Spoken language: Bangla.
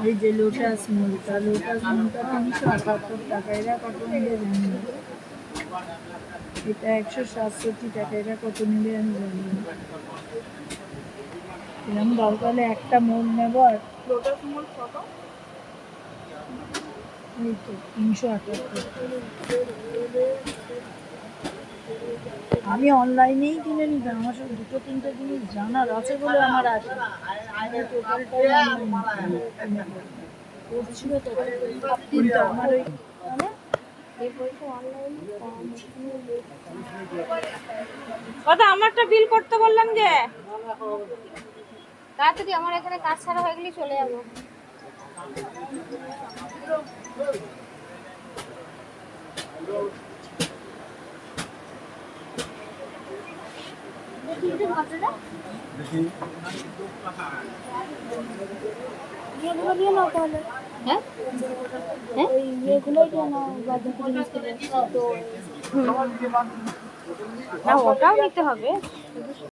এই যে লোটাস মূলটা 378 টাকা, এরা কত নিলে জানি না। এটা 167 টাকা, এরা কত নিলে আমি জানি না। এরকম দরকার একটা মূল নেবো। আর লোটাস মূল কত? এই তো 378। আমি অনলাইনেই কিনে নিতাম, আমার সব দুটো তিনটে জিনিস জানার আছে বলে আমার আসে। আমার ওই কথা আমারটা বিল করতে বললাম যে তাড়াতাড়ি আমার এখানে কাজ ছাড়া হয়ে গেলে চলে যাবো। না ওটাও নিতে হবে,